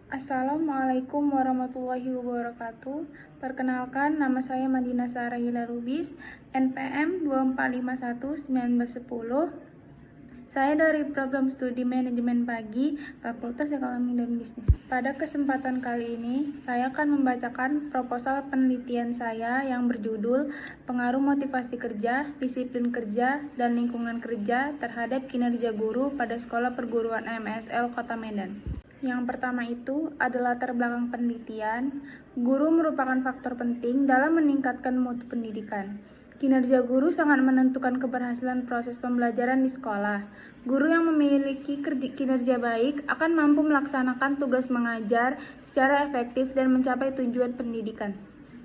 Assalamualaikum warahmatullahi wabarakatuh. Perkenalkan, nama saya Madina Sarahila Lubis, NPM 2451-1910. Saya dari program studi manajemen pagi, Fakultas Ekonomi dan Bisnis. Pada kesempatan kali ini, saya akan membacakan proposal penelitian saya yang berjudul Pengaruh Motivasi Kerja, Disiplin Kerja, dan Lingkungan Kerja terhadap Kinerja Guru pada Sekolah Perguruan MSL Kota Medan. Yang pertama itu adalah latar belakang penelitian. Guru merupakan faktor penting dalam meningkatkan mutu pendidikan. Kinerja guru sangat menentukan keberhasilan proses pembelajaran di sekolah. Guru yang memiliki kinerja baik akan mampu melaksanakan tugas mengajar secara efektif dan mencapai tujuan pendidikan.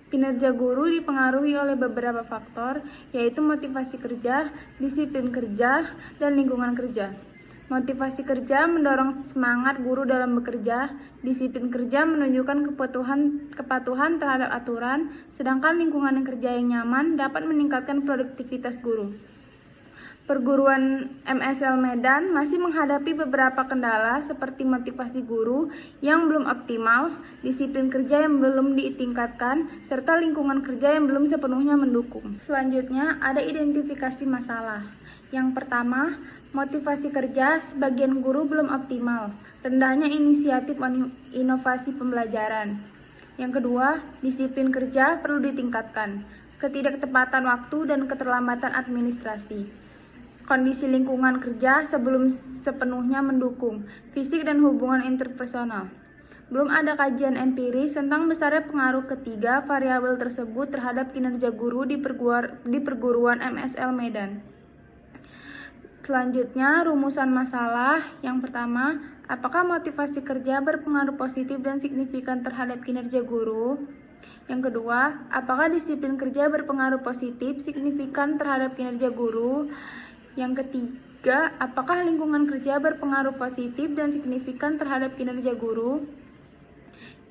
Kinerja guru dipengaruhi oleh beberapa faktor, yaitu motivasi kerja, disiplin kerja, dan lingkungan kerja. Motivasi kerja mendorong semangat guru dalam bekerja, disiplin kerja menunjukkan kepatuhan terhadap aturan, sedangkan lingkungan kerja yang nyaman dapat meningkatkan produktivitas guru. Perguruan MSL Medan masih menghadapi beberapa kendala seperti motivasi guru yang belum optimal, disiplin kerja yang belum ditingkatkan, serta lingkungan kerja yang belum sepenuhnya mendukung. Selanjutnya, ada identifikasi masalah. Yang pertama, motivasi kerja sebagian guru belum optimal, rendahnya inisiatif inovasi pembelajaran. Yang kedua, disiplin kerja perlu ditingkatkan, ketidaktepatan waktu dan keterlambatan administrasi. Kondisi lingkungan kerja sebelum sepenuhnya mendukung, fisik dan hubungan interpersonal. Belum ada kajian empiris tentang besarnya pengaruh ketiga variabel tersebut terhadap kinerja guru di perguruan MSL Medan. Selanjutnya, rumusan masalah. Yang pertama, apakah motivasi kerja berpengaruh positif dan signifikan terhadap kinerja guru? Yang kedua, apakah disiplin kerja berpengaruh positif, signifikan terhadap kinerja guru? Yang ketiga, apakah lingkungan kerja berpengaruh positif dan signifikan terhadap kinerja guru?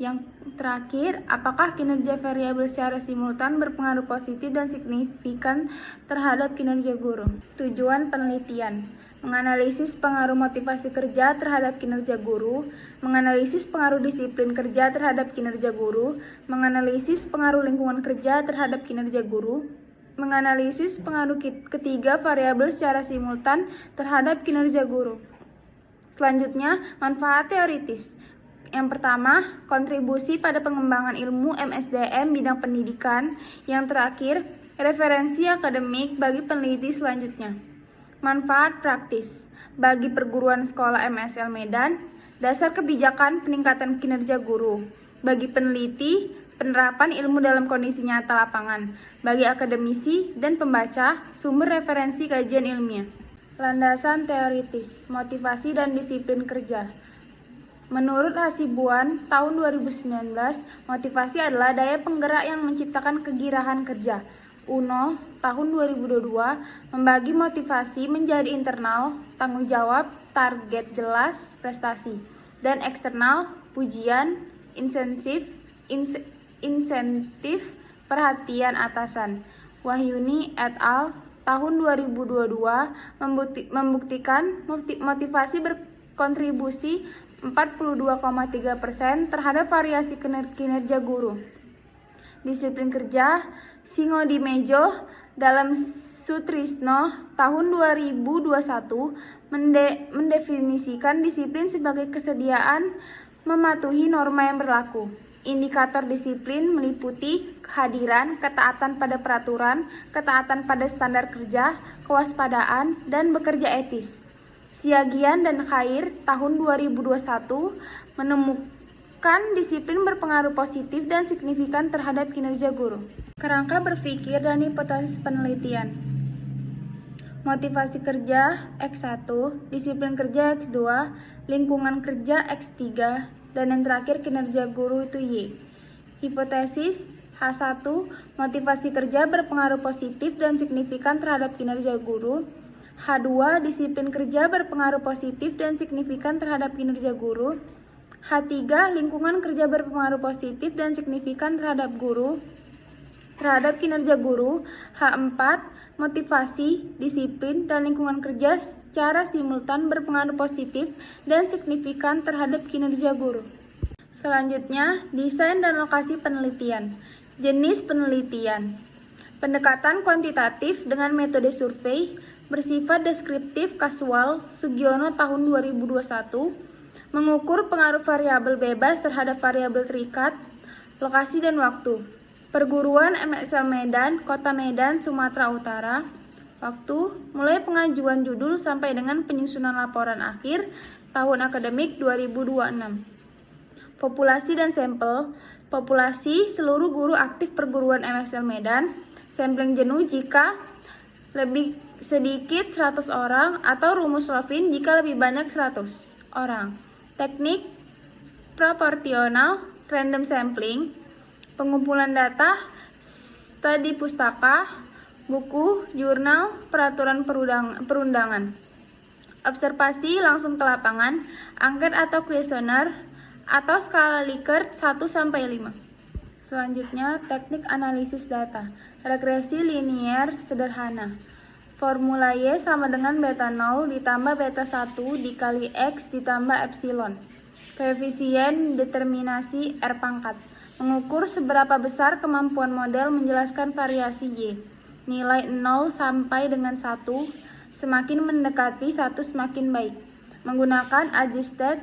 Yang terakhir, apakah kinerja variabel secara simultan berpengaruh positif dan signifikan terhadap kinerja guru? Tujuan penelitian: menganalisis pengaruh motivasi kerja terhadap kinerja guru, menganalisis pengaruh disiplin kerja terhadap kinerja guru, menganalisis pengaruh lingkungan kerja terhadap kinerja guru, menganalisis pengaruh ketiga variabel secara simultan terhadap kinerja guru. Selanjutnya, manfaat teoritis. Yang pertama, kontribusi pada pengembangan ilmu MSDM bidang pendidikan. Yang terakhir, referensi akademik bagi peneliti selanjutnya. Manfaat praktis bagi perguruan sekolah MSL Medan, dasar kebijakan peningkatan kinerja guru. Bagi peneliti, penerapan ilmu dalam kondisi nyata lapangan. Bagi akademisi dan pembaca, sumber referensi kajian ilmiah. Landasan teoritis, motivasi dan disiplin kerja. Menurut Hasibuan tahun 2019, motivasi adalah daya penggerak yang menciptakan kegirahan kerja. UNO tahun 2022 membagi motivasi menjadi internal, tanggung jawab, target jelas, prestasi, dan eksternal, pujian, insentif, perhatian atasan. Wahyuni et al. Tahun 2022 membuktikan motivasi berkontribusi 42,3% terhadap variasi kinerja guru. Disiplin kerja, Singodimejo dalam Sutrisno tahun 2021 mendefinisikan disiplin sebagai kesediaan mematuhi norma yang berlaku. Indikator disiplin meliputi kehadiran, ketaatan pada peraturan, ketaatan pada standar kerja, kewaspadaan, dan bekerja etis. Siagian dan Khair tahun 2021 menemukan disiplin berpengaruh positif dan signifikan terhadap kinerja guru. Kerangka berpikir dan hipotesis penelitian. Motivasi kerja X1, disiplin kerja X2, lingkungan kerja X3, dan yang terakhir kinerja guru itu Y. Hipotesis H1, motivasi kerja berpengaruh positif dan signifikan terhadap kinerja guru. H2, disiplin kerja berpengaruh positif dan signifikan terhadap kinerja guru. H3, lingkungan kerja berpengaruh positif dan signifikan terhadap kinerja guru. H4, motivasi, disiplin, dan lingkungan kerja secara simultan berpengaruh positif dan signifikan terhadap kinerja guru. Selanjutnya, desain dan lokasi penelitian. Jenis penelitian. Pendekatan kuantitatif dengan metode survei bersifat deskriptif kasual Sugiono tahun 2021 mengukur pengaruh variabel bebas terhadap variabel terikat, lokasi dan waktu. Perguruan MSL Medan, Kota Medan, Sumatera Utara. Waktu mulai pengajuan judul sampai dengan penyusunan laporan akhir tahun akademik 2026. Populasi dan sampel. Populasi seluruh guru aktif perguruan MSL Medan. Sampling jenuh jika lebih sedikit 100 orang atau rumus Rovin jika lebih banyak 100 orang. Teknik proporsional random sampling. Pengumpulan data, studi pustaka, buku, jurnal, peraturan perundangan. Observasi langsung ke lapangan, angket atau kuesioner, atau skala Likert 1-5. Selanjutnya, teknik analisis data. Regresi linier sederhana. Formula Y sama dengan beta 0 ditambah beta 1 dikali X ditambah epsilon. Koefisien determinasi R pangkat. Mengukur seberapa besar kemampuan model menjelaskan variasi Y. Nilai 0 sampai dengan 1, semakin mendekati 1 semakin baik. Menggunakan adjusted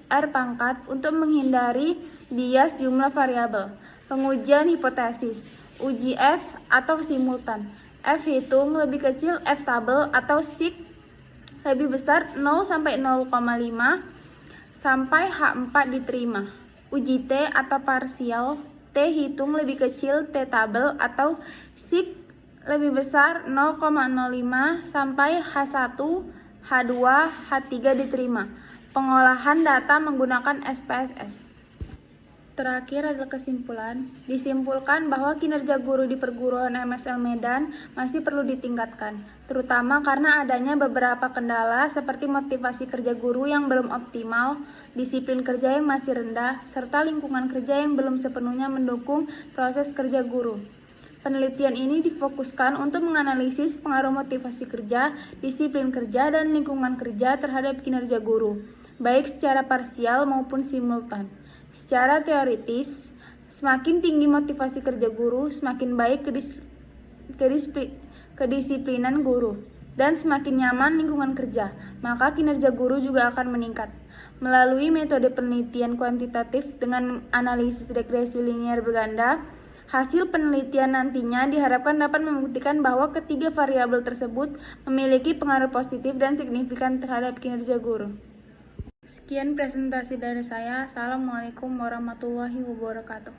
R pangkat untuk menghindari bias jumlah variabel. Pengujian hipotesis. Uji F atau simultan. F hitung lebih kecil F tabel atau SIG lebih besar 0 sampai 0,5 sampai H4 diterima. Uji T atau parsial. T hitung lebih kecil T tabel atau SIG lebih besar 0,05 sampai H1, H2, H3 diterima. Pengolahan data menggunakan SPSS. Terakhir adalah kesimpulan. Disimpulkan bahwa kinerja guru di perguruan MSL Medan masih perlu ditingkatkan, terutama karena adanya beberapa kendala seperti motivasi kerja guru yang belum optimal, disiplin kerja yang masih rendah, serta lingkungan kerja yang belum sepenuhnya mendukung proses kerja guru. Penelitian ini difokuskan untuk menganalisis pengaruh motivasi kerja, disiplin kerja, dan lingkungan kerja terhadap kinerja guru, baik secara parsial maupun simultan. Secara teoritis, semakin tinggi motivasi kerja guru, semakin baik kedisiplinan guru, dan semakin nyaman lingkungan kerja, maka kinerja guru juga akan meningkat. Melalui metode penelitian kuantitatif dengan analisis regresi linier berganda, hasil penelitian nantinya diharapkan dapat membuktikan bahwa ketiga variabel tersebut memiliki pengaruh positif dan signifikan terhadap kinerja guru. Sekian presentasi dari saya. Assalamualaikum warahmatullahi wabarakatuh.